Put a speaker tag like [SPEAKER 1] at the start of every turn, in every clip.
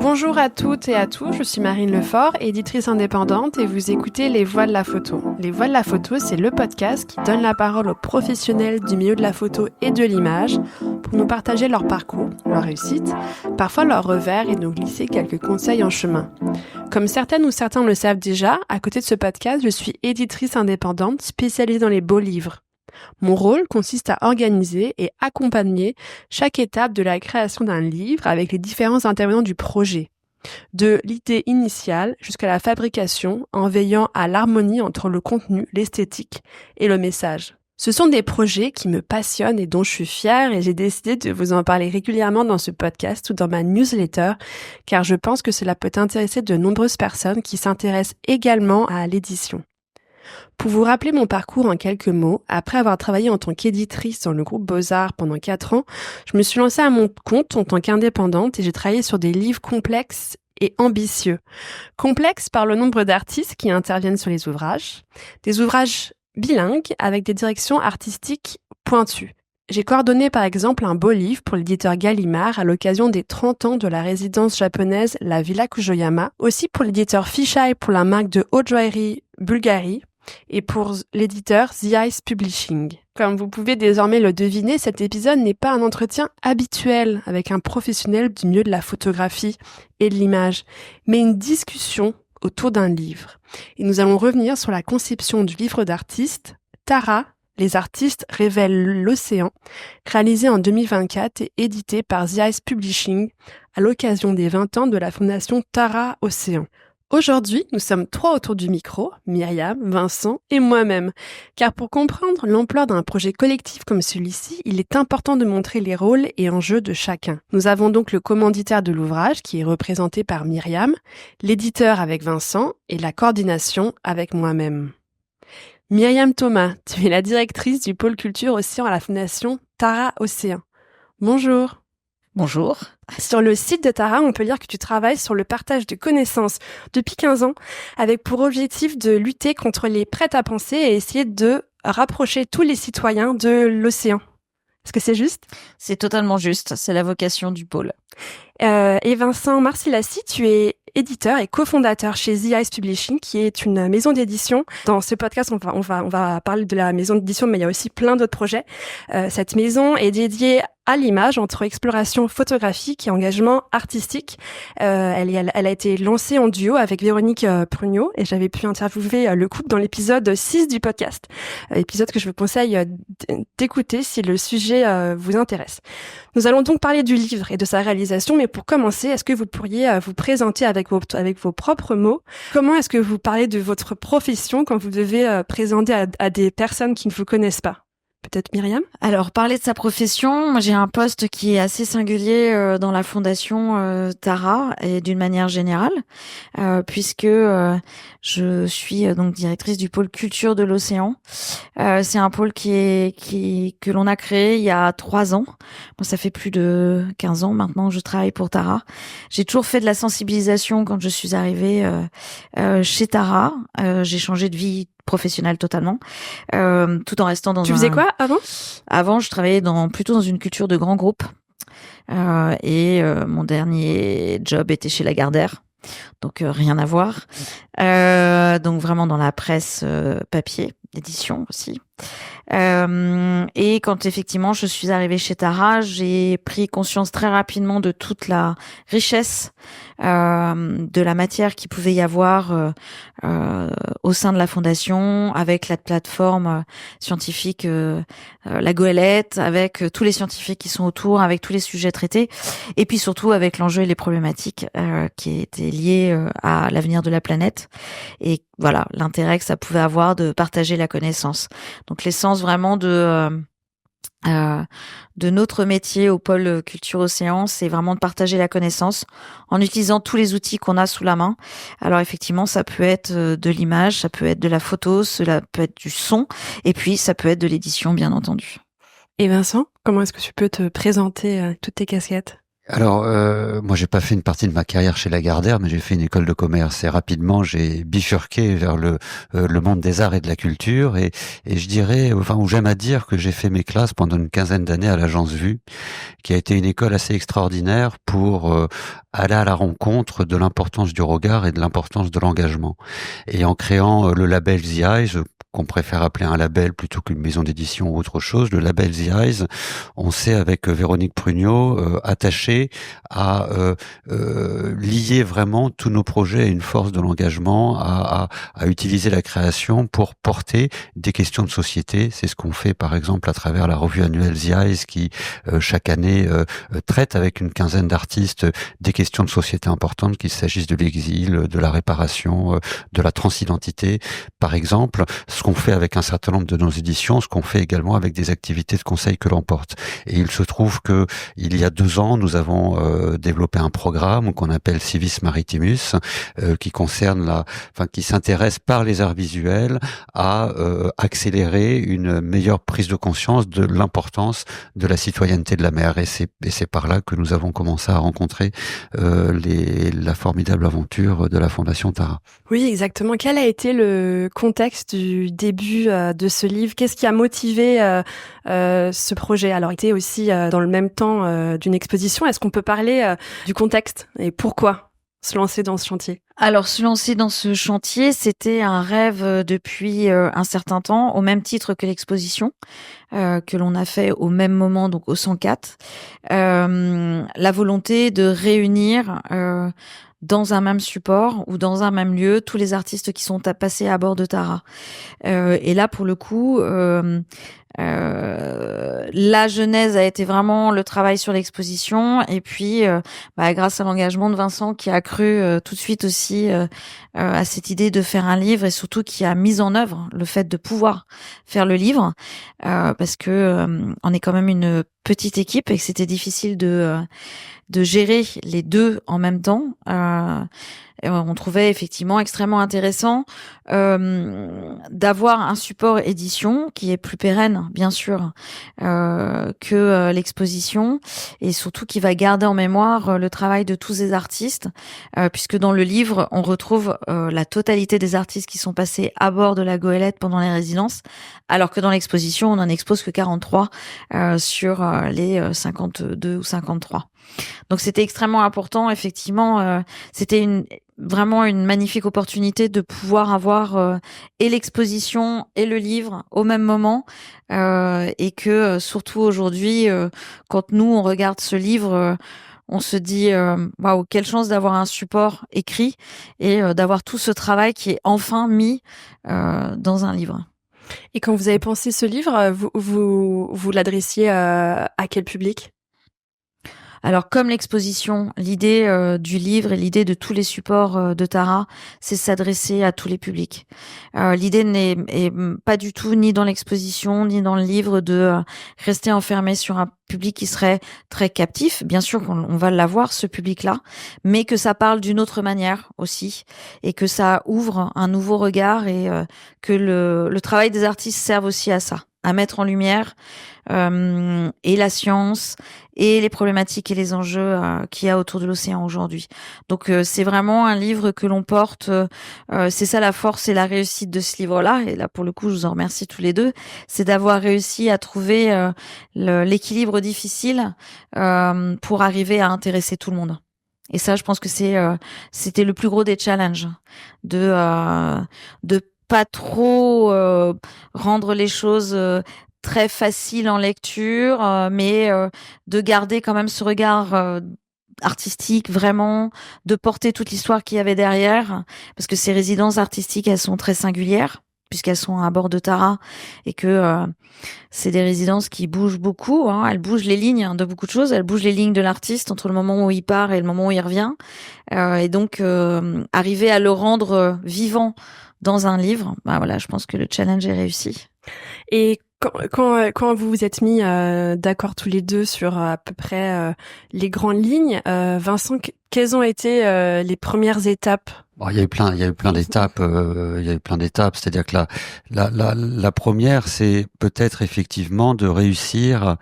[SPEAKER 1] Bonjour à toutes et à tous, je suis Marine Lefort, éditrice indépendante et vous écoutez Les Voix de la photo. Les Voix de la photo, c'est le podcast qui donne la parole aux professionnels du milieu de la photo et de l'image pour nous partager leur parcours, leur réussite, parfois leurs revers et nous glisser quelques conseils en chemin. Comme certaines ou certains le savent déjà, à côté de ce podcast, je suis éditrice indépendante spécialisée dans les beaux livres. Mon rôle consiste à organiser et accompagner chaque étape de la création d'un livre avec les différents intervenants du projet, de l'idée initiale jusqu'à la fabrication, en veillant à l'harmonie entre le contenu, l'esthétique et le message. Ce sont des projets qui me passionnent et dont je suis fière et j'ai décidé de vous en parler régulièrement dans ce podcast ou dans ma newsletter car je pense que cela peut intéresser de nombreuses personnes qui s'intéressent également à l'édition. Pour vous rappeler mon parcours en quelques mots, après avoir travaillé en tant qu'éditrice dans le groupe Beaux-Arts pendant 4 ans, je me suis lancée à mon compte en tant qu'indépendante et j'ai travaillé sur des livres complexes et ambitieux. Complexes par le nombre d'artistes qui interviennent sur les ouvrages, des ouvrages bilingues avec des directions artistiques pointues. J'ai coordonné par exemple un beau livre pour l'éditeur Gallimard à l'occasion des 30 ans de la résidence japonaise La Villa Kujoyama, aussi pour l'éditeur Fisheye pour la marque de haute joaillerie Bulgari, et pour l'éditeur The Ice Publishing. Comme vous pouvez désormais le deviner, cet épisode n'est pas un entretien habituel avec un professionnel du milieu de la photographie et de l'image, mais une discussion autour d'un livre. Et nous allons revenir sur la conception du livre d'artiste Tara, les artistes révèlent l'océan, réalisé en 2024 et édité par The Ice Publishing à l'occasion des 20 ans de la fondation Tara Océan. Aujourd'hui, nous sommes 3 autour du micro, Myriam, Vincent et moi-même. Car pour comprendre l'ampleur d'un projet collectif comme celui-ci, il est important de montrer les rôles et enjeux de chacun. Nous avons donc le commanditaire de l'ouvrage qui est représenté par Myriam, l'éditeur avec Vincent et la coordination avec moi-même. Myriam Thomas, tu es la directrice du pôle culture Océan à la fondation Tara Océan. Bonjour.
[SPEAKER 2] Bonjour.
[SPEAKER 1] Sur le site de Tara, on peut lire que tu travailles sur le partage de connaissances depuis 15 ans, avec pour objectif de lutter contre les prêt-à-penser et essayer de rapprocher tous les citoyens de l'océan. Est-ce que c'est juste ?
[SPEAKER 2] C'est totalement juste, c'est la vocation du pôle.
[SPEAKER 1] Et Vincent Marcilassi, tu es éditeur et cofondateur chez The Ice Publishing, qui est une maison d'édition. Dans ce podcast, on va parler de la maison d'édition, mais il y a aussi plein d'autres projets. Cette maison est dédiée à l'image, entre exploration photographique et engagement artistique. Elle a été lancée en duo avec Véronique Prugnot et j'avais pu interviewer le couple dans l'épisode 6 du podcast. Épisode que je vous conseille d'écouter si le sujet vous intéresse. Nous allons donc parler du livre et de sa réalisation, mais pour commencer, est-ce que vous pourriez vous présenter avec vos propres mots? Comment est-ce que vous parlez de votre profession quand vous devez présenter à des personnes qui ne vous connaissent pas? Peut-être Myriam ?
[SPEAKER 2] Alors, parler de sa profession, moi j'ai un poste qui est assez singulier dans la fondation Tara et d'une manière générale, puisque je suis donc directrice du pôle culture de l'océan. C'est un pôle que l'on a créé il y a 3 ans. Bon, ça fait plus de 15 ans maintenant que je travaille pour Tara. J'ai toujours fait de la sensibilisation quand je suis arrivée chez Tara. J'ai changé de vie professionnelle totalement, tout en restant dans
[SPEAKER 1] Tu faisais quoi avant ?
[SPEAKER 2] Avant, je travaillais plutôt dans une culture de grands groupes. Et mon dernier job était chez Lagardère. Donc, rien à voir. Donc, vraiment dans la presse papier, édition aussi. Et quand effectivement je suis arrivée chez Tara, j'ai pris conscience très rapidement de toute la richesse de la matière qu'il pouvait y avoir au sein de la fondation, avec la plateforme scientifique La Goélette, avec tous les scientifiques qui sont autour, avec tous les sujets traités, et puis surtout avec l'enjeu et les problématiques qui étaient liées à l'avenir de la planète. Et voilà, l'intérêt que ça pouvait avoir de partager la connaissance. Donc l'essence vraiment de notre métier au pôle culture océan, c'est vraiment de partager la connaissance en utilisant tous les outils qu'on a sous la main. Alors effectivement, ça peut être de l'image, ça peut être de la photo, cela peut être du son, et puis ça peut être de l'édition, bien entendu.
[SPEAKER 1] Et Vincent, comment est-ce que tu peux te présenter toutes tes casquettes ?
[SPEAKER 3] Alors, moi, j'ai pas fait une partie de ma carrière chez Lagardère, mais j'ai fait une école de commerce et rapidement, j'ai bifurqué vers le monde des arts et de la culture et je dirais, enfin, où j'aime à dire que j'ai fait mes classes pendant une quinzaine d'années à l'Agence Vue, qui a été une école assez extraordinaire pour aller à la rencontre de l'importance du regard et de l'importance de l'engagement. Et en créant le label The Eyes, qu'on préfère appeler un label plutôt qu'une maison d'édition ou autre chose, le label The Eyes, on s'est avec Véronique Prugnot attaché à lier vraiment tous nos projets à une force de l'engagement, à utiliser la création pour porter des questions de société. C'est ce qu'on fait par exemple à travers la revue annuelle The Eyes qui chaque année traite avec une quinzaine d'artistes des questions de société importantes, qu'il s'agisse de l'exil, de la réparation, de la transidentité par exemple, ce qu'on fait avec un certain nombre de nos éditions, ce qu'on fait également avec des activités de conseil que l'on porte. Et il se trouve que il y a 2 ans, nous avons développé un programme qu'on appelle Civis Maritimus, qui concerne qui s'intéresse par les arts visuels à accélérer une meilleure prise de conscience de l'importance de la citoyenneté de la mer. Et c'est par là que nous avons commencé à rencontrer la formidable aventure de la Fondation Tara.
[SPEAKER 1] Oui, exactement. Quel a été le contexte du début de ce livre? Qu'est-ce qui a motivé ce projet? Alors, il était aussi dans le même temps d'une exposition. Est-ce qu'on peut parler du contexte et pourquoi se lancer dans ce chantier?
[SPEAKER 2] Alors, se lancer dans ce chantier, c'était un rêve depuis un certain temps, au même titre que l'exposition que l'on a fait au même moment, donc au 104. La volonté de réunir dans un même support ou dans un même lieu tous les artistes qui sont passés à bord de Tara. Et là, pour le coup, la genèse a été vraiment le travail sur l'exposition et puis grâce à l'engagement de Vincent qui a cru tout de suite aussi à cette idée de faire un livre et surtout qui a mis en œuvre le fait de pouvoir faire le livre parce que on est quand même une petite équipe et que c'était difficile de gérer les deux en même temps. On trouvait effectivement extrêmement intéressant d'avoir un support édition qui est plus pérenne, bien sûr, que l'exposition, et surtout qui va garder en mémoire le travail de tous ces artistes, puisque dans le livre, on retrouve la totalité des artistes qui sont passés à bord de la Goélette pendant les résidences, alors que dans l'exposition, on n'en expose que 43 sur les 52 ou 53. Donc c'était extrêmement important, effectivement, c'était vraiment une magnifique opportunité de pouvoir avoir et l'exposition et le livre au même moment et que surtout aujourd'hui, quand nous on regarde ce livre, on se dit waouh, quelle chance d'avoir un support écrit et d'avoir tout ce travail qui est enfin mis dans un livre.
[SPEAKER 1] Et quand vous avez pensé ce livre, vous l'adressiez à quel public ?
[SPEAKER 2] Alors, comme l'exposition, l'idée du livre et l'idée de tous les supports de Tara, c'est s'adresser à tous les publics. L'idée n'est pas du tout ni dans l'exposition ni dans le livre de rester enfermé sur un public qui serait très captif. Bien sûr qu'on va l'avoir, ce public-là, mais que ça parle d'une autre manière aussi et que ça ouvre un nouveau regard et que le travail des artistes serve aussi à ça, à mettre en lumière et la science et les problématiques et les enjeux qu'il y a autour de l'océan aujourd'hui. Donc c'est vraiment un livre que l'on porte, c'est ça la force et la réussite de ce livre-là, et là pour le coup je vous en remercie tous les deux, c'est d'avoir réussi à trouver l'équilibre difficile pour arriver à intéresser tout le monde. Et ça, je pense que c'était le plus gros des challenges, de pas trop rendre les choses très faciles en lecture, mais de garder quand même ce regard artistique, vraiment, de porter toute l'histoire qu'il y avait derrière, parce que ces résidences artistiques, elles sont très singulières, puisqu'elles sont à bord de Tara, et que c'est des résidences qui bougent beaucoup, hein. Elles bougent les lignes de beaucoup de choses, elles bougent les lignes de l'artiste entre le moment où il part et le moment où il revient, et donc arriver à le rendre vivant dans un livre, voilà, je pense que le challenge est réussi.
[SPEAKER 1] Et quand vous vous êtes mis d'accord tous les deux sur à peu près les grandes lignes, Vincent, quelles ont été les premières étapes?
[SPEAKER 3] Bon, il y a eu plein d'étapes. C'est-à-dire que la première, c'est peut-être effectivement de réussir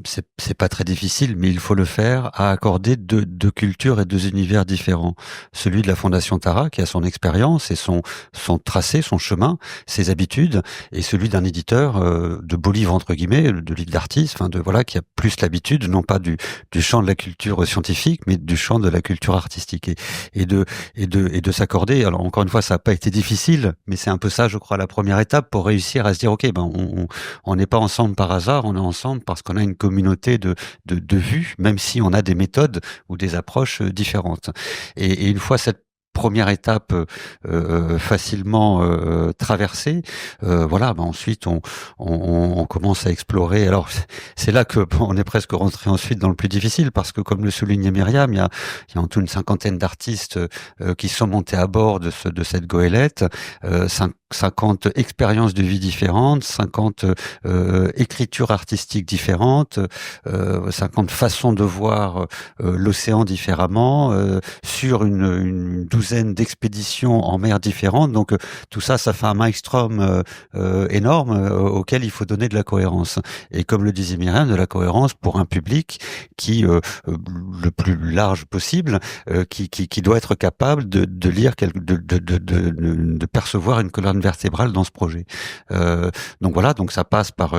[SPEAKER 3] c'est pas très difficile, mais il faut le faire, à accorder deux cultures et deux univers différents. Celui de la Fondation Tara, qui a son expérience et son tracé, son chemin, ses habitudes, et celui d'un éditeur de beaux livres entre guillemets, de livres d'artistes, qui a plus l'habitude, non pas du champ de la culture scientifique, mais du champ de la culture artistique, et de s'accorder. Alors encore une fois, ça n'a pas été difficile, mais c'est un peu ça, je crois, la première étape pour réussir à se dire, ok, on n'est pas ensemble par hasard, on est ensemble parce qu'on a une communauté de vues, même si on a des méthodes ou des approches différentes. Et une fois cette première étape facilement traversée, ensuite on commence à explorer. Alors c'est là que on est presque rentré ensuite dans le plus difficile, parce que comme le soulignait Myriam, il y a en tout une 50aine d'artistes qui sont montés à bord de cette goélette, 50 expériences de vie différentes, 50 écritures artistiques différentes, 50 façons de voir l'océan différemment, sur une douzaine d'expéditions en mer différentes. Donc tout ça fait un maelstrom énorme auquel il faut donner de la cohérence. Et comme le disait Myriam, de la cohérence pour un public qui le plus large possible, qui doit être capable de lire, de percevoir une colonne vertébrale dans ce projet. Donc ça passe par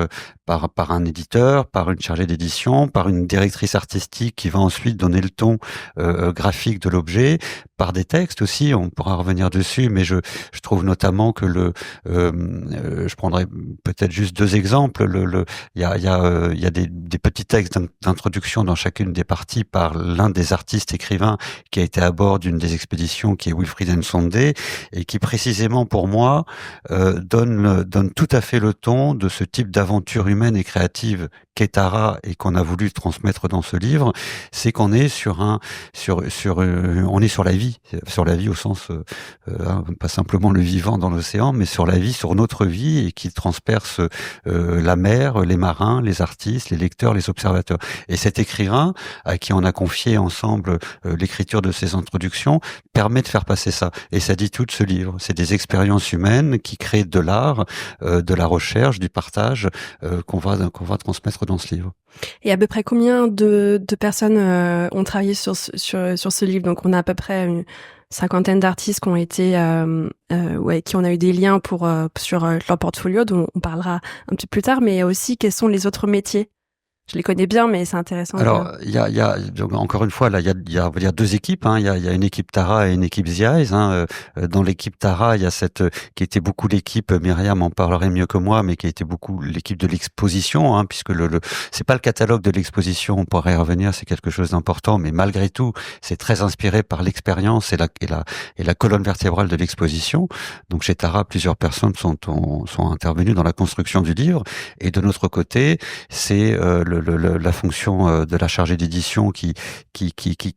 [SPEAKER 3] un éditeur, par une chargée d'édition, par une directrice artistique qui va ensuite donner le ton graphique de l'objet, par des textes aussi, on pourra revenir dessus, mais je trouve notamment que je prendrai peut-être juste deux exemples. Il y a des petits textes d'introduction dans chacune des parties par l'un des artistes écrivains qui a été à bord d'une des expéditions, qui est Wilfried Nsondé, et qui précisément pour moi donne tout à fait le ton de ce type d'aventure humaine et créative qu'est Tara et qu'on a voulu transmettre dans ce livre. C'est qu'on est on est sur la vie au sens pas simplement le vivant dans l'océan, mais sur la vie, sur notre vie, et qui transperce la mer, les marins, les artistes, les lecteurs, les observateurs. Et cet écrivain à qui on a confié ensemble l'écriture de ces introductions permet de faire passer ça. Et ça dit tout de ce livre. C'est des expériences humaines qui créent de l'art, de la recherche, du partage qu'on va transmettre dans ce livre.
[SPEAKER 1] Et à peu près combien de personnes ont travaillé sur ce livre? Donc on a à peu près une 50aine d'artistes qui ont été qui on a eu des liens sur leur portfolio, dont on parlera un petit peu plus tard, mais aussi quels sont les autres métiers? Je les connais bien, mais c'est intéressant.
[SPEAKER 3] Alors, il y a encore une fois, là, il y a on va dire deux équipes, hein. Il y a une équipe Tara et une équipe The Eyes, hein. Dans l'équipe Tara, il y a qui était beaucoup l'équipe, Myriam en parlerait mieux que moi, mais qui a été beaucoup l'équipe de l'exposition, hein, puisque c'est pas le catalogue de l'exposition, on pourrait y revenir, c'est quelque chose d'important, mais malgré tout, c'est très inspiré par l'expérience et la colonne vertébrale de l'exposition. Donc, chez Tara, plusieurs personnes sont intervenues dans la construction du livre, et de notre côté, c'est la fonction de la chargée d'édition qui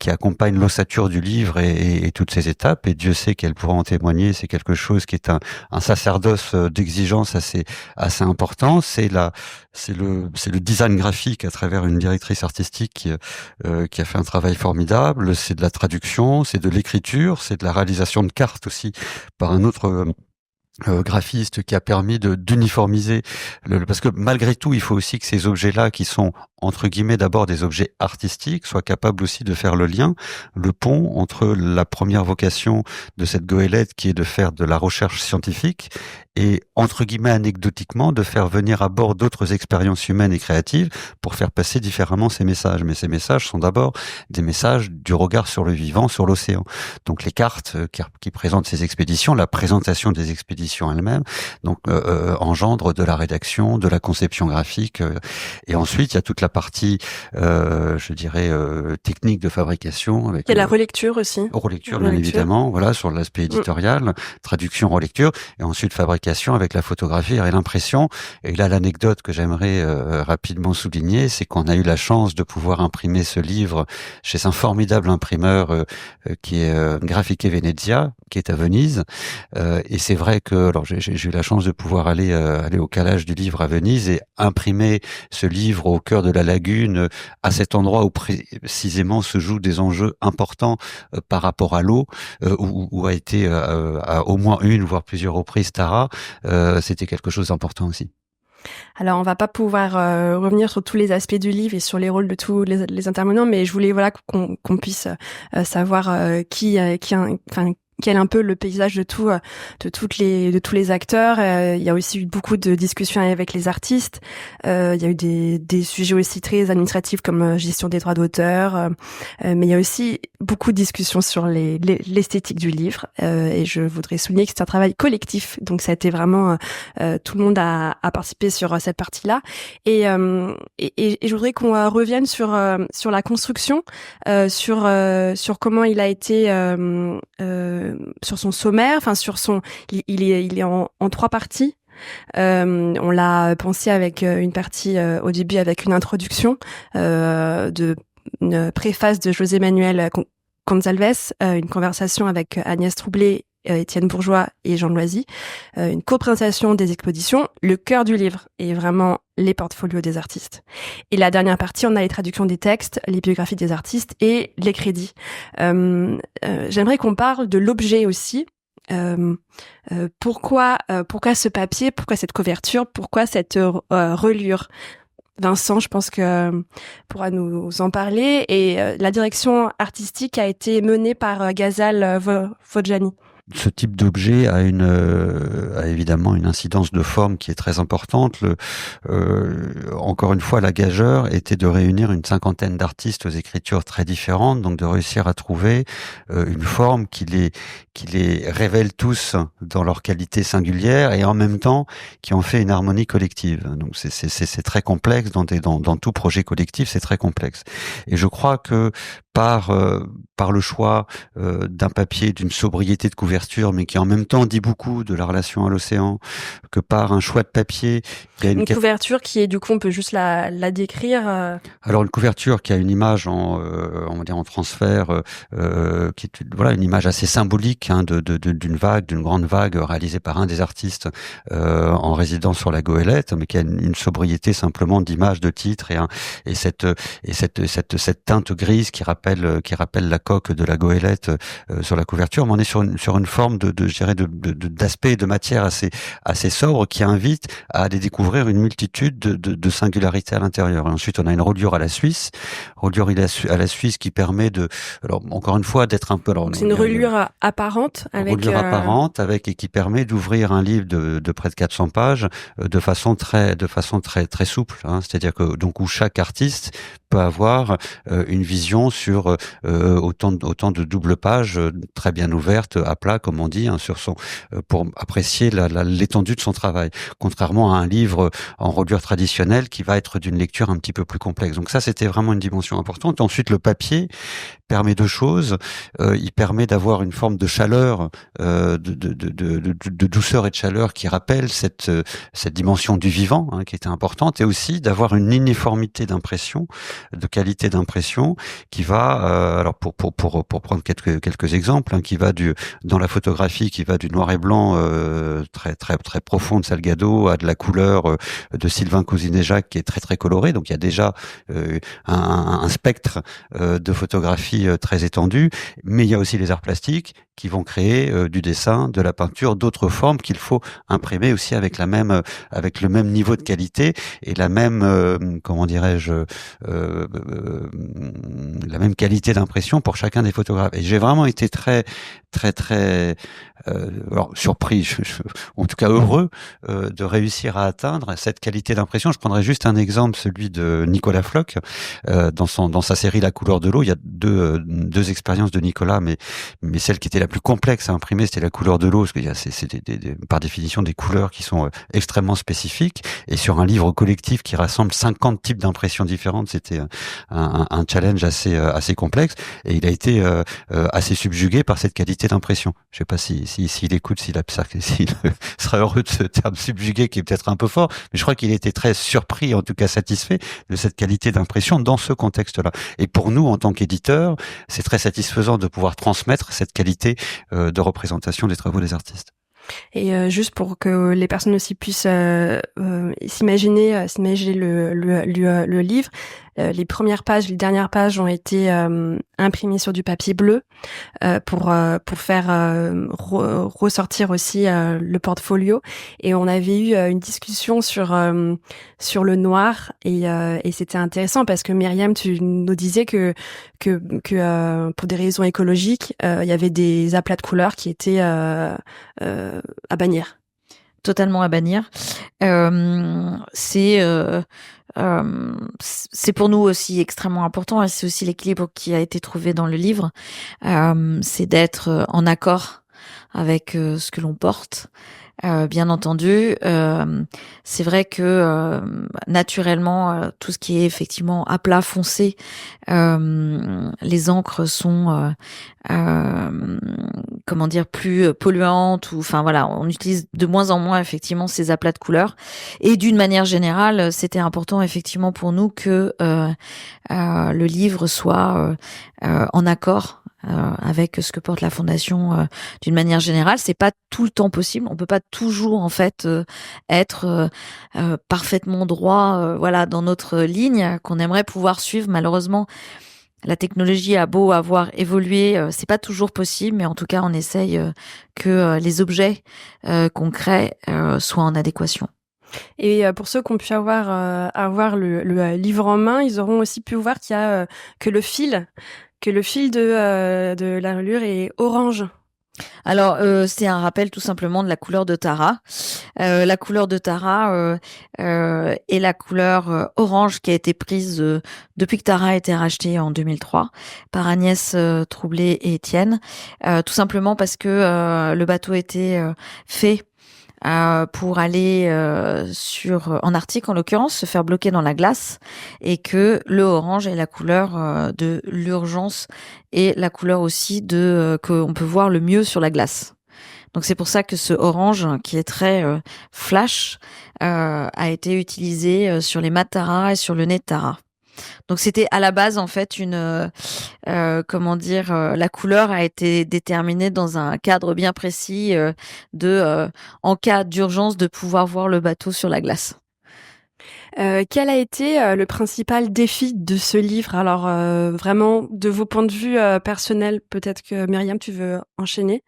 [SPEAKER 3] accompagne l'ossature du livre et toutes ces étapes, et Dieu sait qu'elle pourra en témoigner. C'est quelque chose qui est un sacerdoce d'exigence assez important. C'est le design graphique à travers une directrice artistique qui a fait un travail formidable. C'est de la traduction, c'est de l'écriture, c'est de la réalisation de cartes aussi par un autre graphiste qui a permis d'uniformiser parce que malgré tout, il faut aussi que ces objets-là, qui sont entre guillemets d'abord des objets artistiques, soient capables aussi de faire le lien, le pont entre la première vocation de cette goélette, qui est de faire de la recherche scientifique, et entre guillemets anecdotiquement de faire venir à bord d'autres expériences humaines et créatives pour faire passer différemment ces messages. Mais ces messages sont d'abord des messages du regard sur le vivant, sur l'océan. Donc les cartes qui présentent ces expéditions, la présentation des expéditions elles-mêmes, donc engendre de la rédaction, de la conception graphique, et ensuite il y a toute la partie, je dirais, technique de fabrication. Avec,
[SPEAKER 1] il y a la relecture aussi.
[SPEAKER 3] Relecture, bien évidemment, voilà, sur l'aspect éditorial, traduction, relecture, et ensuite fabrication avec la photographie et l'impression. Et là, l'anecdote que j'aimerais rapidement souligner, c'est qu'on a eu la chance de pouvoir imprimer ce livre chez un formidable imprimeur qui est Grafiche Venezia, qui est à Venise. Et c'est vrai que, alors j'ai eu la chance de pouvoir aller au calage du livre à Venise et imprimer ce livre au cœur de la lagune, à cet endroit où précisément se jouent des enjeux importants par rapport à l'eau, où a été à au moins une voire plusieurs reprises Tara. C'était quelque chose d'important aussi.
[SPEAKER 1] Alors, on va pas pouvoir revenir sur tous les aspects du livre et sur les rôles de tous les intervenants, mais je voulais qu'on puisse savoir quel est un peu le paysage de tous les acteurs. Il y a aussi eu beaucoup de discussions avec les artistes. Il y a eu des sujets aussi très administratifs comme gestion des droits d'auteur, mais il y a aussi beaucoup de discussions sur l'esthétique du livre. Et je voudrais souligner que c'est un travail collectif, donc ça a été vraiment tout le monde a participé sur cette partie-là. Et je voudrais qu'on revienne sur la construction, sur comment il a été sur son sommaire, enfin il est en 3 parties. On l'a pensé avec une partie au début avec une introduction, une préface de José Manuel Gonçalves, une conversation avec Agnès Troublé, Étienne Bourgeois et Jean Loisy, une co-présentation des expositions. Le cœur du livre est vraiment les portfolios des artistes. Et la dernière partie, on a les traductions des textes, les biographies des artistes et les crédits. J'aimerais qu'on parle de l'objet aussi. Pourquoi ce papier, pourquoi cette couverture, pourquoi cette reliure? Vincent, je pense que pourra nous en parler. Et la direction artistique a été menée par Ghazal Fodjani.
[SPEAKER 3] Ce type d'objet a évidemment une incidence de forme qui est très importante. Encore une fois, la gageure était de réunir une 50aine d'artistes aux écritures très différentes, donc de réussir à trouver une forme qui les révèle tous dans leur qualité singulière et en même temps qui en fait une harmonie collective. Donc c'est très complexe dans tout projet collectif, c'est très complexe. Et je crois que par le choix d'un papier, d'une sobriété de couverture, mais qui en même temps dit beaucoup de la relation à l'océan, que par un choix de papier, il y a une
[SPEAKER 1] couverture qui est, du coup, on peut juste la décrire.
[SPEAKER 3] Alors une couverture qui a une image on va dire en transfert, qui est une image assez symbolique d'une grande vague réalisée par un des artistes en résidant sur la goélette, mais qui a une sobriété simplement d'image, de titre et cette teinte grise qui rappelle la coque de la goélette sur la couverture. Mais on est sur une forme d'aspect de matière assez sobre qui invite à aller découvrir une multitude de singularités à l'intérieur. Et ensuite, on a une reliure à la Suisse qui permet alors encore une fois d'être un peu.
[SPEAKER 1] C'est une reliure apparente
[SPEAKER 3] et qui permet d'ouvrir un livre de près de 400 pages de façon très très souple. C'est-à-dire que où chaque artiste peut avoir une vision sur autant de doubles pages très bien ouvertes à plat, comme on dit, pour apprécier l'étendue de son travail, contrairement à un livre en reliure traditionnelle qui va être d'une lecture un petit peu plus complexe. Donc ça, c'était vraiment une dimension importante. Ensuite, le papier permet 2 choses. Il permet d'avoir une forme de chaleur, de douceur et de chaleur qui rappelle cette dimension du vivant, qui était importante, et aussi d'avoir une uniformité d'impression, de qualité d'impression, qui va, alors pour prendre quelques exemples, qui va dans la photographie, qui va du noir et blanc très très très profond de Salgado à de la couleur de Sylvain Cousinet-Jacques qui est très très coloré. Donc il y a déjà un spectre de photographie très étendu, mais il y a aussi les arts plastiques qui vont créer du dessin, de la peinture, d'autres formes qu'il faut imprimer aussi avec le même niveau de qualité et la même la même qualité d'impression pour chacun des photographes. Et j'ai vraiment été très très très surpris, en tout cas heureux de réussir à atteindre cette qualité d'impression. Je prendrai juste un exemple, celui de Nicolas Floch dans sa série La couleur de l'eau. Il y a deux expériences de Nicolas, mais celle qui était la plus complexe à imprimer, c'était la couleur de l'eau, parce que c'est par définition des couleurs qui sont extrêmement spécifiques. Et sur un livre collectif qui rassemble 50 types d'impressions différentes, c'était un challenge assez complexe. Et il a été assez subjugué par cette qualité d'impression. Je sais pas s'il écoute, s'il sera heureux de ce terme subjugué qui est peut-être un peu fort, mais je crois qu'il était très surpris, en tout cas satisfait de cette qualité d'impression dans ce contexte-là. Et pour nous, en tant qu'éditeurs, c'est très satisfaisant de pouvoir transmettre cette qualité de représentation des travaux des artistes.
[SPEAKER 1] Et juste pour que les personnes aussi puissent s'imaginer le livre, les premières pages, les dernières pages ont été imprimées sur du papier bleu pour faire ressortir aussi le portfolio. Et on avait eu une discussion sur le noir et c'était intéressant parce que Myriam, tu nous disais que pour des raisons écologiques, il y avait des aplats de couleurs qui étaient à bannir.
[SPEAKER 2] Totalement à bannir. C'est pour nous aussi extrêmement important et c'est aussi l'équilibre qui a été trouvé dans le livre. C'est d'être en accord avec ce que l'on porte. Bien entendu, c'est vrai que naturellement, tout ce qui est effectivement à plat foncé, les encres sont comment dire, plus polluantes, ou enfin voilà, on utilise de moins en moins effectivement ces aplats de couleurs. Et d'une manière générale, c'était important effectivement pour nous que le livre soit en accord avec ce que porte la fondation d'une manière générale. C'est pas tout le temps possible. On peut pas toujours en fait être parfaitement droit, voilà, dans notre ligne qu'on aimerait pouvoir suivre. Malheureusement, la technologie a beau avoir évolué, c'est pas toujours possible, mais en tout cas, on essaye que les objets qu'on crée soient en adéquation.
[SPEAKER 1] Et pour ceux qui ont pu avoir le livre en main, ils auront aussi pu voir qu'il y a que le fil de la reliure est orange.
[SPEAKER 2] Alors, c'est un rappel tout simplement de la couleur de Tara. La couleur de Tara est la couleur orange qui a été prise depuis que Tara a été rachetée en 2003 par Agnès Troublé et Étienne. Tout simplement parce que le bateau était fait pour aller en Arctique en l'occurrence, se faire bloquer dans la glace, et que le orange est la couleur de l'urgence et la couleur aussi de qu'on peut voir le mieux sur la glace. Donc c'est pour ça que ce orange qui est très flash a été utilisé sur les mâts Tara et sur le nez de Tara. Donc c'était à la base en fait la couleur a été déterminée dans un cadre bien précis en cas d'urgence de pouvoir voir le bateau sur la glace.
[SPEAKER 1] Quel a été le principal défi de ce livre? Alors vraiment de vos points de vue personnels, peut-être que Myriam, tu veux enchaîner?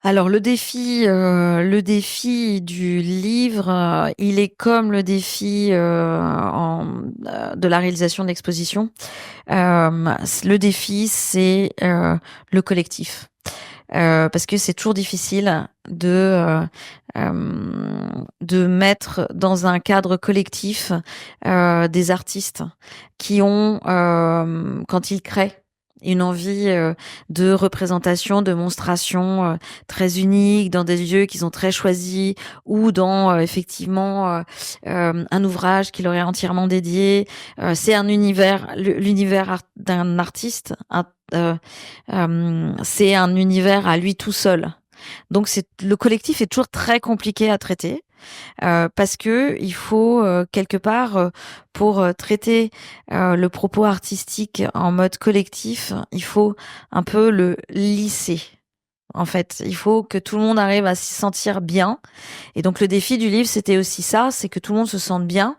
[SPEAKER 2] Alors le défi du livre, il est comme le défi de la réalisation d'exposition. Le défi, c'est le collectif, parce que c'est toujours difficile de mettre dans un cadre collectif des artistes qui ont, quand ils créent, une envie de représentation, de monstration très unique, dans des lieux qu'ils ont très choisis, ou dans effectivement un ouvrage qui leur est entièrement dédié. C'est un univers, l'univers d'un artiste, c'est un univers à lui tout seul. Donc le collectif est toujours très compliqué à traiter. Parce que il faut quelque part pour traiter le propos artistique en mode collectif, il faut un peu le lisser. En fait, il faut que tout le monde arrive à s'y sentir bien. Et donc le défi du livre, c'était aussi ça, c'est que tout le monde se sente bien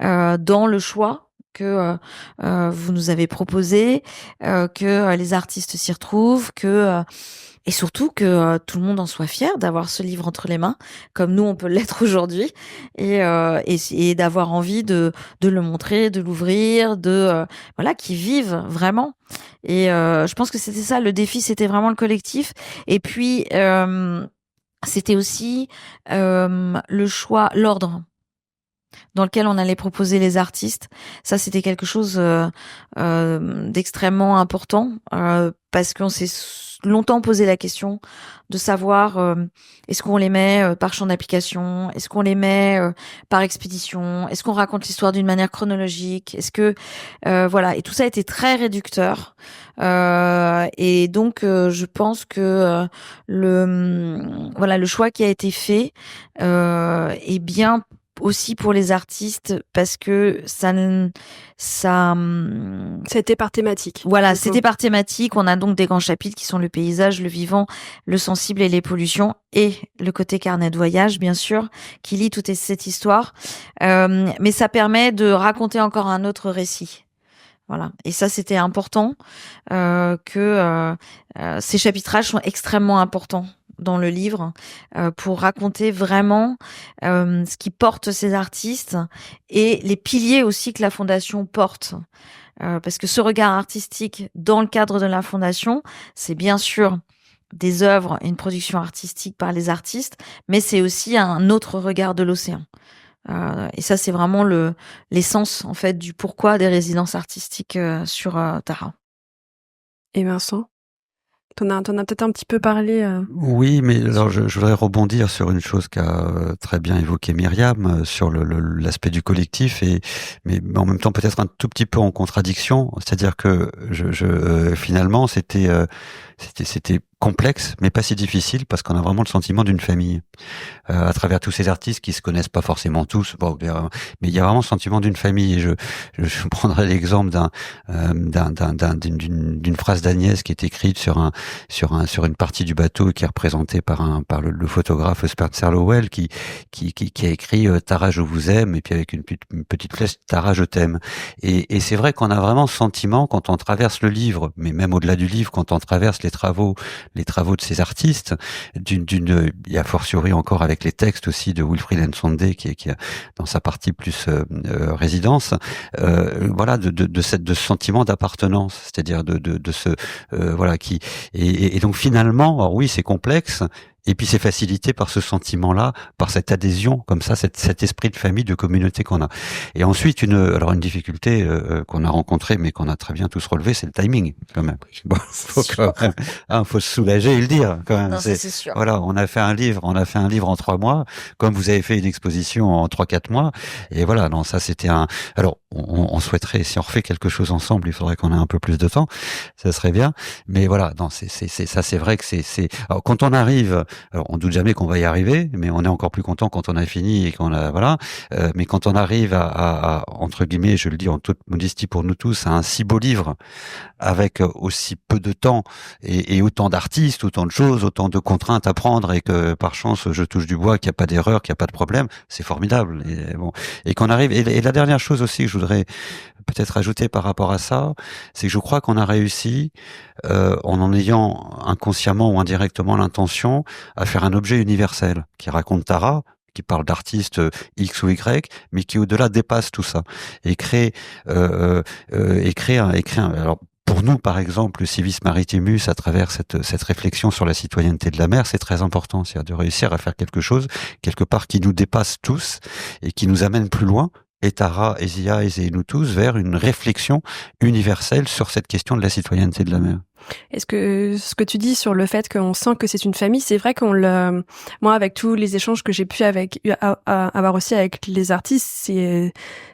[SPEAKER 2] dans le choix que vous nous avez proposé, que les artistes s'y retrouvent, et surtout que tout le monde en soit fier d'avoir ce livre entre les mains, comme nous on peut l'être aujourd'hui, et d'avoir envie de le montrer, de l'ouvrir, qu'ils vivent vraiment. Et je pense que c'était ça le défi, c'était vraiment le collectif. Et puis c'était aussi le choix, l'ordre dans lequel on allait proposer les artistes. Ça, c'était quelque chose d'extrêmement important parce qu'on s'est longtemps posé la question de savoir est-ce qu'on les met par champ d'application, est-ce qu'on les met par expédition, est-ce qu'on raconte l'histoire d'une manière chronologique, est-ce que et tout ça a été très réducteur et donc je pense que le choix qui a été fait est bien aussi pour les artistes parce que
[SPEAKER 1] c'était par thématique.
[SPEAKER 2] Voilà, c'était par thématique. On a donc des grands chapitres qui sont le paysage, le vivant, le sensible et les pollutions, et le côté carnet de voyage, bien sûr, qui lie toute cette histoire. Mais ça permet de raconter encore un autre récit. Voilà. Et ça, c'était important que ces chapitrages sont extrêmement importants dans le livre pour raconter vraiment ce qui porte ces artistes et les piliers aussi que la fondation porte. Parce que ce regard artistique dans le cadre de la fondation, c'est bien sûr des œuvres et une production artistique par les artistes, mais c'est aussi un autre regard de l'océan. Et ça, c'est vraiment l'essence en fait du pourquoi des résidences artistiques sur Tara.
[SPEAKER 1] Et Vincent, t'en as peut-être un petit peu parlé.
[SPEAKER 3] Oui, mais alors je voudrais rebondir sur une chose qu'a très bien évoqué Myriam, sur l'aspect du collectif, mais en même temps peut-être un tout petit peu en contradiction, c'est-à-dire que finalement c'était complexe, mais pas si difficile, parce qu'on a vraiment le sentiment d'une famille. À travers tous ces artistes qui se connaissent pas forcément tous, mais il y a vraiment le sentiment d'une famille. Et je prendrai l'exemple d'une phrase d'Agnès qui est écrite sur une partie du bateau qui est représentée par le photographe Spencer Lowell qui a écrit Tara je vous aime, et puis avec une petite flèche Tara je t'aime. Et c'est vrai qu'on a vraiment ce sentiment quand on traverse le livre, mais même au-delà du livre, quand on traverse les travaux de ces artistes, il y a fortiori encore avec les textes aussi de Wilfried Nsonde qui a dans sa partie plus résidence, voilà, de ce sentiment d'appartenance, c'est-à-dire de ce voilà qui et donc finalement, alors oui, c'est complexe. Et puis c'est facilité par ce sentiment-là, par cette adhésion, comme ça, cet esprit de famille, de communauté qu'on a. Et ensuite, une difficulté qu'on a rencontrée, mais qu'on a très bien tous relevé, c'est le timing, quand même. Bon, faut se soulager et le dire, quand même.
[SPEAKER 2] Non, c'est sûr.
[SPEAKER 3] Voilà, on a fait un livre en 3 mois, comme vous avez fait une exposition en 3-4 mois. Et voilà, non, ça c'était alors, on souhaiterait, si on refait quelque chose ensemble, il faudrait qu'on ait un peu plus de temps. Ça serait bien. Mais voilà, non, c'est vrai que alors, quand on arrive, alors, on doute jamais qu'on va y arriver, mais on est encore plus content quand on a fini et qu'on a, voilà. Mais quand on arrive à entre guillemets, je le dis en toute modestie pour nous tous, à un si beau livre, avec aussi peu de temps et autant d'artistes, autant de choses, autant de contraintes à prendre, et que par chance, je touche du bois, qu'il n'y a pas d'erreur, qu'il n'y a pas de problème, c'est formidable. Et bon, et qu'on arrive. Et la dernière chose aussi que je voudrais peut-être ajouter par rapport à ça, c'est que je crois qu'on a réussi, en ayant inconsciemment ou indirectement l'intention, à faire un objet universel qui raconte Tara, qui parle d'artistes X ou Y, mais qui au-delà dépasse tout ça et crée alors pour nous, par exemple, le Civis Maritimus, à travers cette réflexion sur la citoyenneté de la mer, c'est très important, c'est-à-dire de réussir à faire quelque chose, quelque part, qui nous dépasse tous et qui nous amène plus loin, et Tara, et Zia, et nous tous, vers une réflexion universelle sur cette question de la citoyenneté de la mer.
[SPEAKER 1] Est-ce que ce que tu dis sur le fait qu'on sent que c'est une famille, c'est vrai moi, avec tous les échanges que j'ai pu avoir aussi avec les artistes,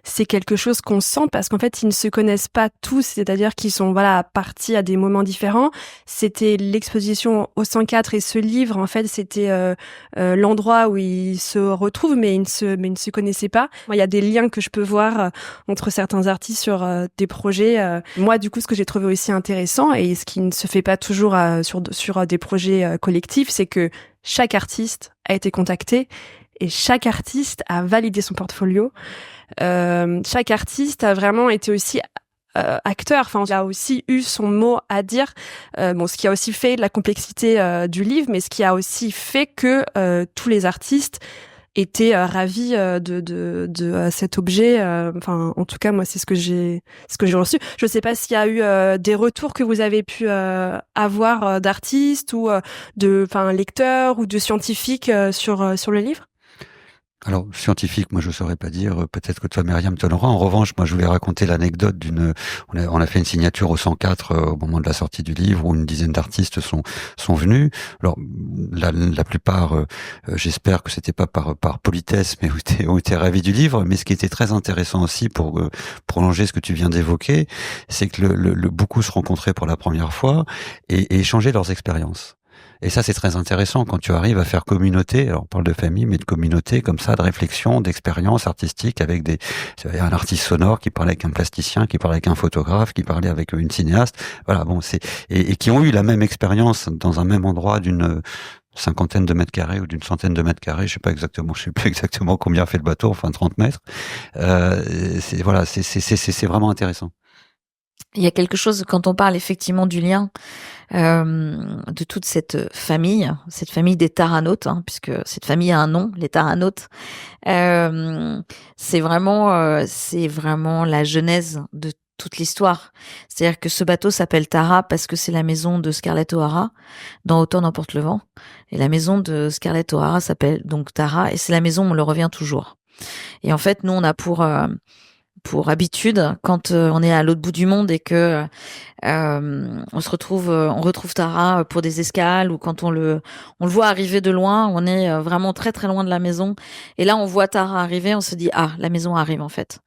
[SPEAKER 1] c'est quelque chose qu'on sent, parce qu'en fait, ils ne se connaissent pas tous, c'est-à-dire qu'ils sont, voilà, partis à des moments différents. C'était l'exposition au 104 et ce livre, en fait, c'était l'endroit où ils se retrouvent, mais ils ne se connaissaient pas. Moi, il y a des liens que je peux voir entre certains artistes sur des projets. Moi, du coup, ce que j'ai trouvé aussi intéressant, et ce qui ne se fait pas toujours sur des projets collectifs, c'est que chaque artiste a été contacté et chaque artiste a validé son portfolio. Chaque artiste a vraiment été aussi acteur, enfin, il a aussi eu son mot à dire. Ce qui a aussi fait la complexité du livre, mais ce qui a aussi fait que tous les artistes étaient ravis de cet objet. Enfin, en tout cas, moi, c'est ce que j'ai reçu. Je sais pas s'il y a eu des retours que vous avez pu avoir d'artistes ou lecteurs ou de scientifiques sur le livre.
[SPEAKER 3] Alors, scientifique, moi je saurais pas dire, peut-être que toi Myriam te l'aura. En revanche, moi je voulais raconter l'anecdote on a fait une signature au 104 au moment de la sortie du livre, où une dizaine d'artistes sont venus. Alors, la plupart, j'espère que c'était pas par politesse, mais ont été ravis du livre. Mais ce qui était très intéressant aussi, pour prolonger ce que tu viens d'évoquer, c'est que beaucoup se rencontraient pour la première fois et échanger leurs expériences. Et ça, c'est très intéressant quand tu arrives à faire communauté. Alors, on parle de famille, mais de communauté comme ça, de réflexion, d'expérience artistique, avec un artiste sonore qui parlait avec un plasticien, qui parlait avec un photographe, qui parlait avec une cinéaste. Voilà, bon, et qui ont eu la même expérience dans un même endroit d'une 50aine de mètres carrés ou d'une 100aine de mètres carrés. Je sais plus exactement combien fait le bateau, enfin 30 mètres. C'est vraiment intéressant.
[SPEAKER 2] il y a quelque chose quand on parle effectivement du lien de toute cette famille des Taranautes, hein, puisque cette famille a un nom, les Taranautes. C'est vraiment la genèse de toute l'histoire. C'est-à-dire que ce bateau s'appelle Tara parce que c'est la maison de Scarlett O'Hara dans Autant n'emporte le vent. Et la maison de Scarlett O'Hara s'appelle donc Tara et c'est la maison où on le revient toujours. Et en fait, nous, on a pour habitude, quand on est à l'autre bout du monde et que on retrouve Tara pour des escales ou quand on le voit arriver de loin, on est vraiment très très loin de la maison et là on voit Tara arriver, on se dit la maison arrive en fait.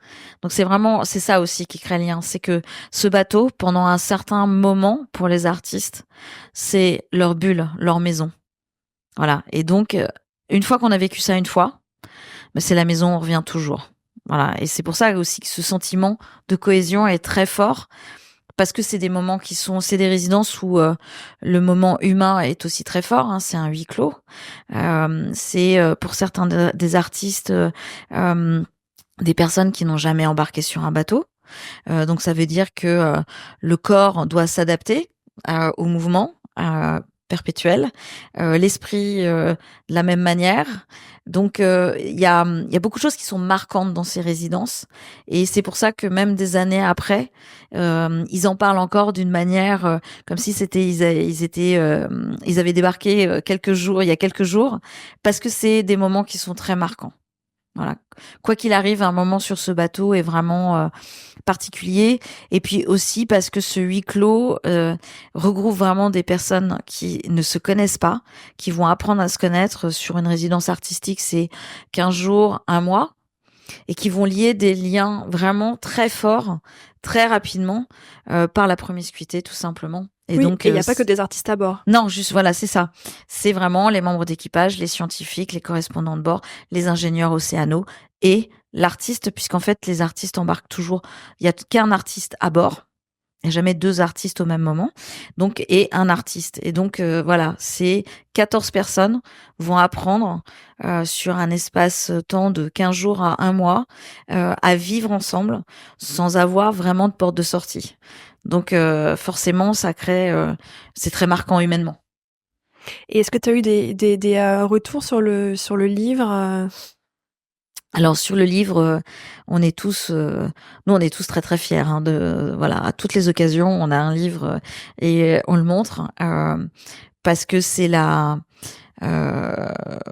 [SPEAKER 2] Donc c'est ça aussi qui crée le lien, c'est que ce bateau pendant un certain moment pour les artistes, c'est leur bulle, leur maison. Voilà. Et donc une fois qu'on a vécu ça une fois, c'est la maison, on revient toujours. Voilà. Et c'est pour ça aussi que ce sentiment de cohésion est très fort parce que c'est des moments c'est des résidences où le moment humain est aussi très fort. Hein, c'est un huis clos. C'est pour certains des artistes des personnes qui n'ont jamais embarqué sur un bateau. Donc ça veut dire que le corps doit s'adapter au mouvement perpétuel, l'esprit de la même manière. Donc il y a beaucoup de choses qui sont marquantes dans ces résidences et c'est pour ça que même des années après, ils en parlent encore d'une manière comme si ils avaient débarqué il y a quelques jours parce que c'est des moments qui sont très marquants. Voilà. Quoi qu'il arrive, un moment sur ce bateau est vraiment particulier. Et puis aussi parce que ce huis clos regroupe vraiment des personnes qui ne se connaissent pas, qui vont apprendre à se connaître. Sur une résidence artistique, c'est 15 jours, un mois, et qui vont lier des liens vraiment très forts, très rapidement, par la promiscuité, tout simplement.
[SPEAKER 1] Et donc, il n'y a pas que des artistes à bord.
[SPEAKER 2] Non, juste, voilà, c'est ça. C'est vraiment les membres d'équipage, les scientifiques, les correspondants de bord, les ingénieurs océanaux et l'artiste, puisqu'en fait, les artistes embarquent toujours. Il n'y a qu'un artiste à bord. Il n'y a jamais deux artistes au même moment. Donc, et un artiste. Et donc, voilà, c'est 14 personnes vont apprendre sur un espace-temps de 15 jours à un mois à vivre ensemble sans avoir vraiment de porte de sortie. Donc forcément, ça crée, c'est très marquant humainement.
[SPEAKER 1] Et est-ce que tu as eu des retours sur le livre
[SPEAKER 2] Alors sur le livre, on est tous très très fiers. Hein, voilà, à toutes les occasions, on a un livre et on le montre parce que c'est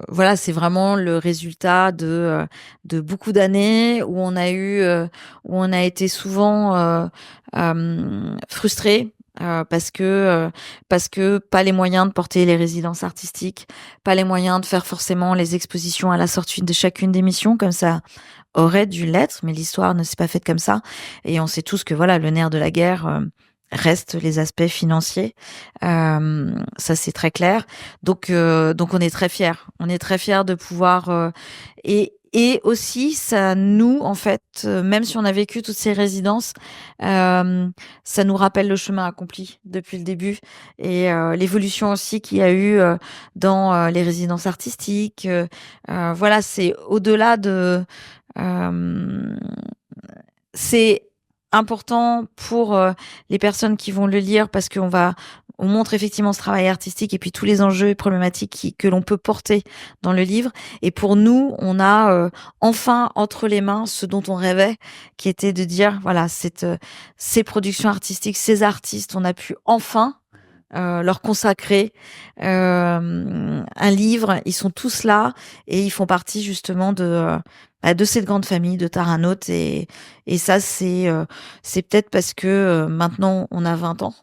[SPEAKER 2] voilà, c'est vraiment le résultat de beaucoup d'années où on a été souvent frustrés parce que pas les moyens de porter les résidences artistiques, pas les moyens de faire forcément les expositions à la sortie de chacune des missions comme ça aurait dû l'être, mais l'histoire ne s'est pas faite comme ça et on sait tous que voilà, le nerf de la guerre reste les aspects financiers, ça c'est très clair. Donc on est très fiers. On est très fiers de pouvoir et aussi ça nous en fait, même si on a vécu toutes ces résidences, ça nous rappelle le chemin accompli depuis le début et l'évolution aussi qu'il y a eu dans les résidences artistiques. Voilà, c'est au-delà de c'est important pour les personnes qui vont le lire parce qu'on montre effectivement ce travail artistique et puis tous les enjeux et problématiques que l'on peut porter dans le livre. Et pour nous, on a enfin entre les mains ce dont on rêvait, qui était de dire, voilà, ces productions artistiques, ces artistes, on a pu enfin leur consacrer un livre. Ils sont tous là et ils font partie justement de cette grande famille de Taranautes et ça c'est peut-être parce que maintenant on a 20 ans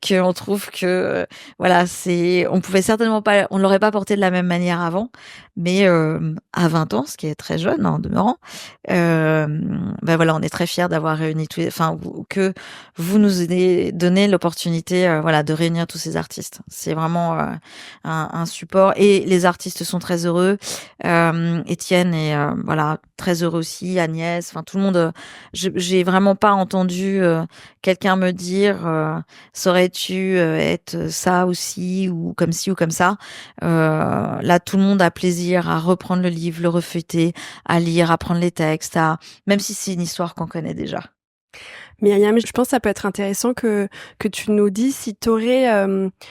[SPEAKER 2] qu'on trouve que voilà, on pouvait certainement pas, on l'aurait pas porté de la même manière avant, mais à 20 ans, ce qui est très jeune en demeurant, voilà, on est très fiers d'avoir réuni que vous nous ayez donné l'opportunité voilà, de réunir tous ces artistes. C'est vraiment un support et les artistes sont très heureux. Étienne est voilà, très heureux aussi, Agnès, enfin tout le monde. J'ai vraiment pas entendu quelqu'un me dire ça aurait-tu être ça aussi ou comme ci ou comme ça. Là, tout le monde a plaisir à reprendre le livre, le refeuilleter, à lire, à prendre les textes, même si c'est une histoire qu'on connaît déjà.
[SPEAKER 1] Myriam, je pense que ça peut être intéressant que tu nous dises si tu aurais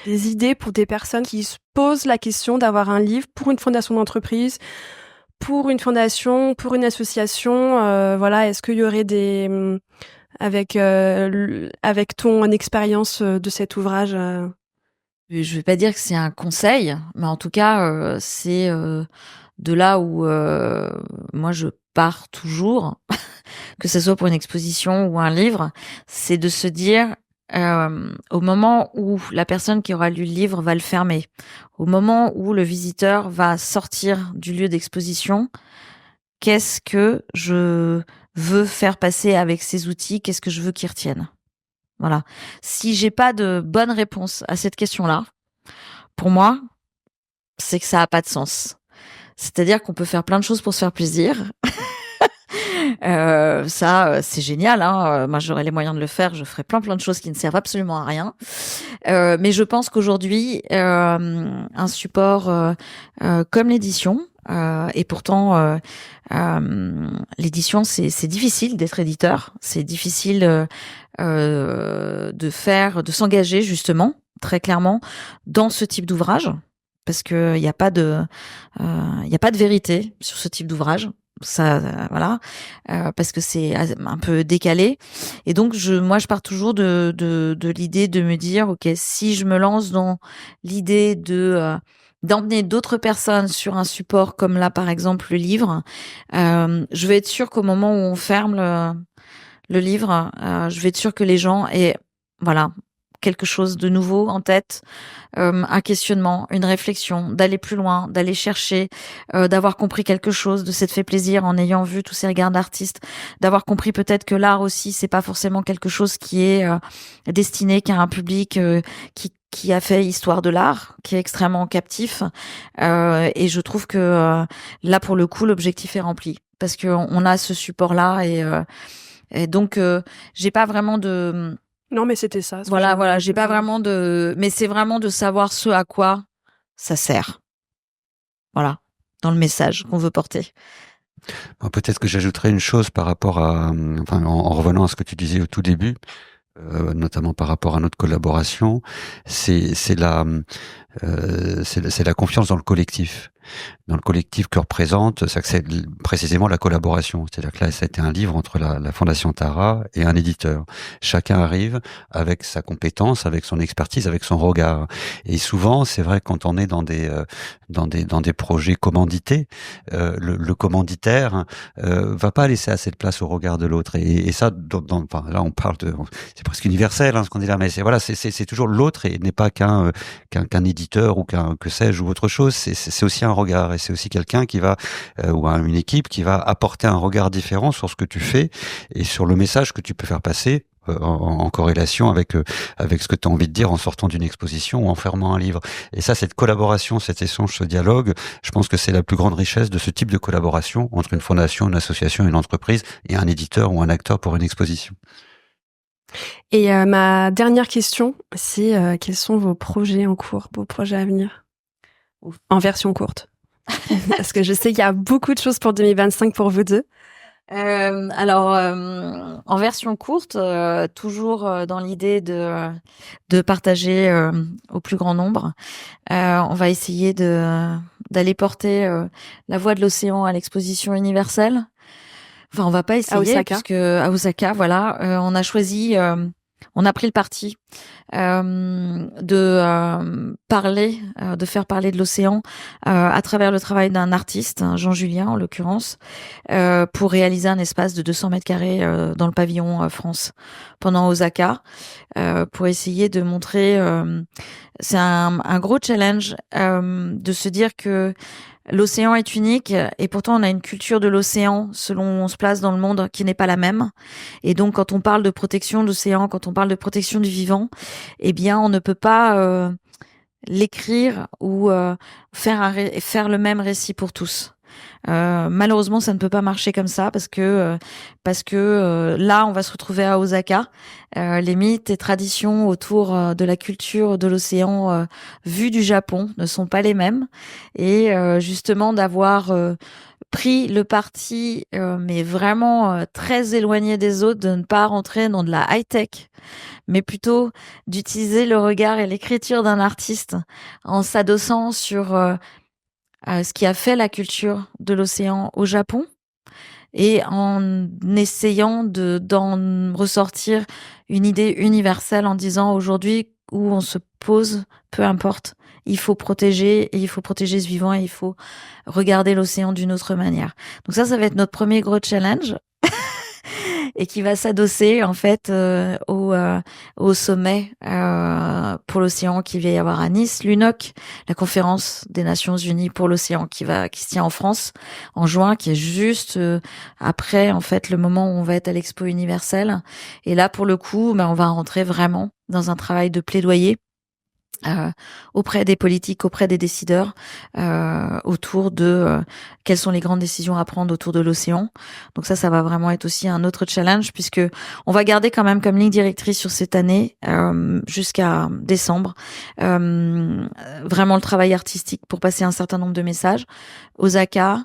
[SPEAKER 1] des idées pour des personnes qui se posent la question d'avoir un livre pour une fondation d'entreprise, pour une fondation, pour une association. Voilà, est-ce qu'il y aurait avec ton expérience de cet ouvrage
[SPEAKER 2] Je vais pas dire que c'est un conseil, mais en tout cas, c'est de là où moi je pars toujours, que ce soit pour une exposition ou un livre, c'est de se dire au moment où la personne qui aura lu le livre va le fermer, au moment où le visiteur va sortir du lieu d'exposition, qu'est-ce que je veux faire passer avec ces outils, qu'est-ce que je veux qu'ils retiennent. Voilà. Si j'ai pas de bonne réponse à cette question-là, pour moi, c'est que ça a pas de sens. C'est-à-dire qu'on peut faire plein de choses pour se faire plaisir. C'est génial. Hein. Moi, j'aurais les moyens de le faire. Je ferais plein de choses qui ne servent absolument à rien. Mais je pense qu'aujourd'hui, un support comme l'édition, et pourtant, l'édition, c'est difficile d'être éditeur. C'est difficile de s'engager justement, très clairement, dans ce type d'ouvrage. Parce que il y a pas de vérité sur ce type d'ouvrage. Ça, voilà, parce que c'est un peu décalé. Et donc, moi, je pars toujours de l'idée de me dire, ok, si je me lance dans l'idée d'emmener d'autres personnes sur un support comme là, par exemple, le livre, je vais être sûre qu'au moment où on ferme le livre, je vais être sûre que les gens aient, voilà, quelque chose de nouveau en tête, un questionnement, une réflexion, d'aller plus loin, d'aller chercher, d'avoir compris quelque chose, de s'être fait plaisir en ayant vu tous ces regards d'artistes, d'avoir compris peut-être que l'art aussi, c'est pas forcément quelque chose qui est destiné qu'à un public qui a fait histoire de l'art, qui est extrêmement captif. Et je trouve que là, pour le coup, l'objectif est rempli parce que on a ce support-là et donc j'ai pas vraiment de
[SPEAKER 1] Non, mais c'était ça.
[SPEAKER 2] Voilà, j'ai pas vraiment mais c'est vraiment de savoir ce à quoi ça sert. Voilà, dans le message qu'on veut porter.
[SPEAKER 3] Peut-être que j'ajouterais une chose par rapport en revenant à ce que tu disais au tout début, notamment par rapport à notre collaboration, c'est la confiance dans le collectif. Dans le collectif que représente, c'est précisément la collaboration. C'est-à-dire que là, ça a été un livre entre la Fondation Tara et un éditeur. Chacun arrive avec sa compétence, avec son expertise, avec son regard. Et souvent, c'est vrai, quand on est dans des projets commandités, le commanditaire va pas laisser assez de place au regard de l'autre. Et ça, là, on parle c'est presque universel, ce qu'on dit là, mais c'est toujours l'autre et n'est pas qu'un éditeur ou que sais-je ou autre chose. C'est aussi un regard et c'est aussi quelqu'un qui va ou une équipe qui va apporter un regard différent sur ce que tu fais et sur le message que tu peux faire passer en corrélation avec ce que tu as envie de dire en sortant d'une exposition ou en fermant un livre. Et ça, cette collaboration, cet échange, ce dialogue, je pense que c'est la plus grande richesse de ce type de collaboration entre une fondation, une association, une entreprise et un éditeur ou un acteur pour une exposition.
[SPEAKER 1] Et ma dernière question, c'est quels sont vos projets en cours, vos projets à venir en version courte? Parce que je sais qu'il y a beaucoup de choses pour 2025 pour vous deux.
[SPEAKER 2] En version courte, toujours dans l'idée de partager au plus grand nombre. On va essayer d'aller porter la voix de l'océan à l'exposition universelle. Enfin, on va pas essayer,
[SPEAKER 1] à Osaka.
[SPEAKER 2] Puisque à Osaka, voilà, on a choisi, on a pris le parti de faire parler de l'océan à travers le travail d'un artiste, Jean Julien en l'occurrence, pour réaliser un espace de 200 mètres carrés dans le pavillon France pendant Osaka, pour essayer de montrer. C'est un gros challenge de se dire que l'océan est unique et pourtant on a une culture de l'océan selon où on se place dans le monde qui n'est pas la même. Et donc quand on parle de protection de l'océan, quand on parle de protection du vivant, eh bien on ne peut pas l'écrire ou faire le même récit pour tous. Malheureusement, ça ne peut pas marcher comme ça parce que là, on va se retrouver à Osaka. Les mythes et traditions autour de la culture de l'océan vue du Japon ne sont pas les mêmes. Et justement, d'avoir pris le parti, mais vraiment très éloigné des autres, de ne pas rentrer dans de la high-tech, mais plutôt d'utiliser le regard et l'écriture d'un artiste en s'adossant sur ce qui a fait la culture de l'océan au Japon et en essayant d'en ressortir une idée universelle en disant aujourd'hui où on se pose, peu importe, il faut protéger ce vivant et il faut regarder l'océan d'une autre manière. Donc ça va être notre premier gros challenge. Et qui va s'adosser en fait au sommet pour l'océan qui va y avoir à Nice, l'UNOC, la conférence des Nations Unies pour l'océan qui se tient en France en juin, qui est juste après en fait le moment où on va être à l'Expo universelle. Et là pour le coup, on va rentrer vraiment dans un travail de plaidoyer auprès des politiques, auprès des décideurs, autour de quelles sont les grandes décisions à prendre autour de l'océan. Donc ça va vraiment être aussi un autre challenge puisque on va garder quand même comme ligne directrice sur cette année jusqu'à décembre vraiment le travail artistique pour passer un certain nombre de messages. Osaka,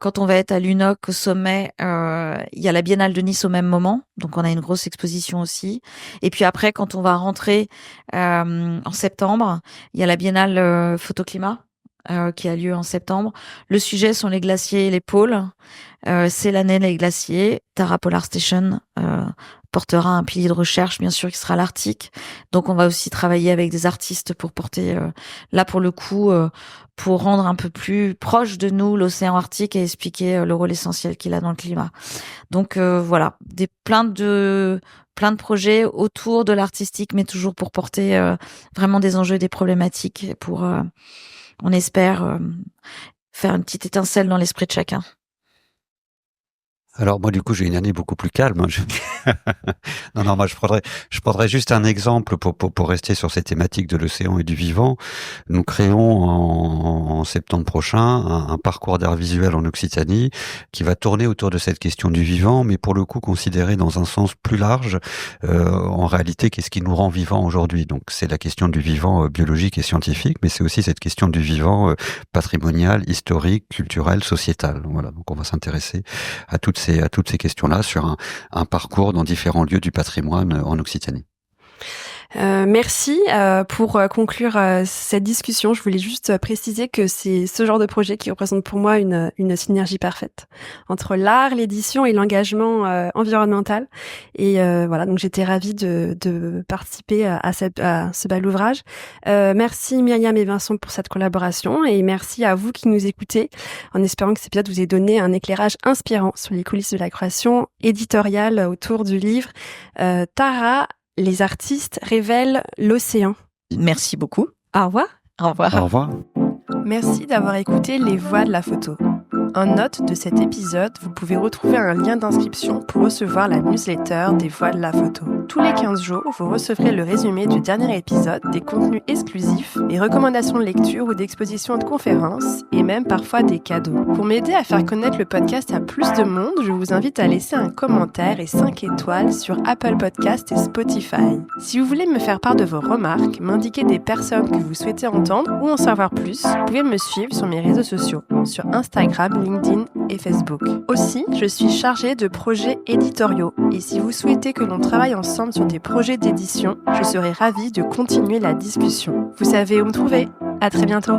[SPEAKER 2] quand on va être à l'UNOC au sommet, il y a la Biennale de Nice au même moment, donc on a une grosse exposition aussi. Et puis après, quand on va rentrer en septembre, il y a la Biennale Photoclimat qui a lieu en septembre. Le sujet sont les glaciers et les pôles. C'est l'année des glaciers. Tara Polar Station portera un pilier de recherche, bien sûr, qui sera l'Arctique. Donc on va aussi travailler avec des artistes pour porter, là pour le coup, pour rendre un peu plus proche de nous l'océan Arctique et expliquer le rôle essentiel qu'il a dans le climat. Donc voilà, plein de projets autour de l'artistique, mais toujours pour porter vraiment des enjeux et des problématiques pour, on espère, faire une petite étincelle dans l'esprit de chacun.
[SPEAKER 3] Alors moi du coup j'ai une année beaucoup plus calme. Non, moi je prendrais juste un exemple pour rester sur ces thématiques de l'océan et du vivant. Nous créons en septembre prochain un parcours d'art visuel en Occitanie qui va tourner autour de cette question du vivant, mais pour le coup considéré dans un sens plus large. En réalité, qu'est-ce qui nous rend vivants aujourd'hui? Donc c'est la question du vivant biologique et scientifique, mais c'est aussi cette question du vivant patrimonial, historique, culturel, sociétal. Voilà, donc on va s'intéresser à toutes ces questions-là sur un parcours dans différents lieux du patrimoine en Occitanie.
[SPEAKER 1] Merci. Pour conclure cette discussion, je voulais juste préciser que c'est ce genre de projet qui représente pour moi une synergie parfaite entre l'art, l'édition et l'engagement environnemental. Et voilà, donc j'étais ravie de participer à ce bel ouvrage. Merci Myriam et Vincent pour cette collaboration et merci à vous qui nous écoutez, en espérant que cet épisode vous ait donné un éclairage inspirant sur les coulisses de la création éditoriale autour du livre Tara, les artistes révèlent l'océan.
[SPEAKER 2] Merci beaucoup.
[SPEAKER 1] Au revoir.
[SPEAKER 2] Au revoir.
[SPEAKER 3] Au revoir.
[SPEAKER 1] Merci d'avoir écouté Les Voix de la photo. En note de cet épisode, vous pouvez retrouver un lien d'inscription pour recevoir la newsletter des Voix de la photo. Tous les 15 jours, vous recevrez le résumé du dernier épisode, des contenus exclusifs, des recommandations de lecture ou d'expositions de conférences, et même parfois des cadeaux. Pour m'aider à faire connaître le podcast à plus de monde, je vous invite à laisser un commentaire et 5 étoiles sur Apple Podcasts et Spotify. Si vous voulez me faire part de vos remarques, m'indiquer des personnes que vous souhaitez entendre ou en savoir plus, vous pouvez me suivre sur mes réseaux sociaux, sur Instagram, LinkedIn et Facebook. Aussi, je suis chargée de projets éditoriaux et si vous souhaitez que l'on travaille ensemble sur des projets d'édition, je serai ravie de continuer la discussion. Vous savez où me trouver. À très bientôt.